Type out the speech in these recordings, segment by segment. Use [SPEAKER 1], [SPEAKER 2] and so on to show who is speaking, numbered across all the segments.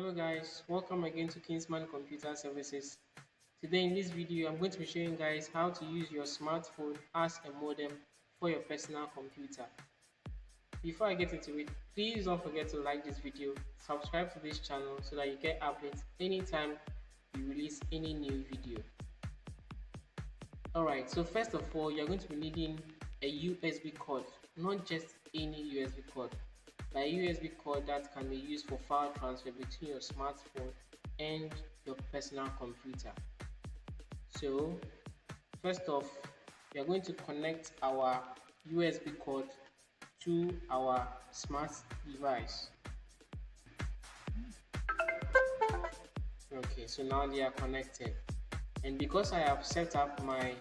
[SPEAKER 1] Hello guys, welcome again to Kingsman Computer Services. Today in this video, I'm going to be showing you guys how to use your smartphone as a modem for your personal computer. Before I get into it, please don't forget to like this video, subscribe to this channel so that you get updates anytime we release any new video. Alright, so first of all, you're going to be needing a USB cord, not just any USB cord. A USB cord that can be used for file transfer between your smartphone and your personal computer. So first off, we are going to connect our USB cord to our smart device. Okay, so now they are connected, and because I have set up my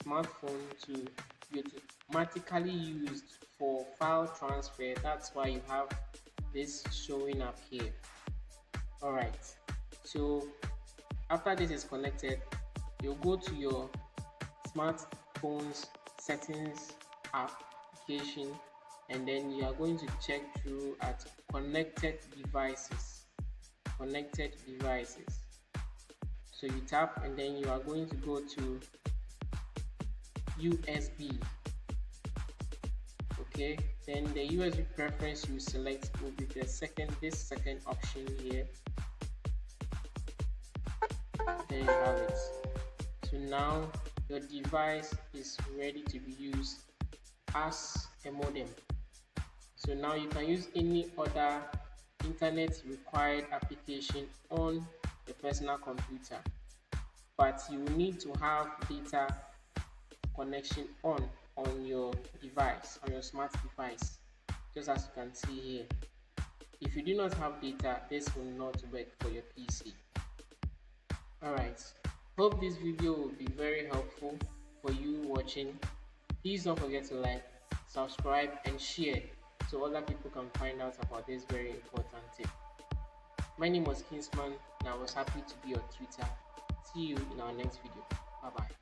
[SPEAKER 1] smartphone to be automatically used for file transfer, that's why you have this showing up here. Alright, so after this is connected, you'll go to your smartphone's settings application, and then you are going to check through at connected devices. So you tap, and then you are going to go to USB. Okay, then the USB preference you select will be this second option here. There you have it. So now your device is ready to be used as a modem. So now you can use any other internet required application on your personal computer, but you will need to have data connection on your device, on your smart device, just as you can see here. If you do not have data, this will not work for your PC. Alright, hope this video will be very helpful for you watching. Please don't forget to like, subscribe and share so other people can find out about this very important tip. My name was Kingsman and I was happy to be on Twitter. See you in our next video. Bye bye.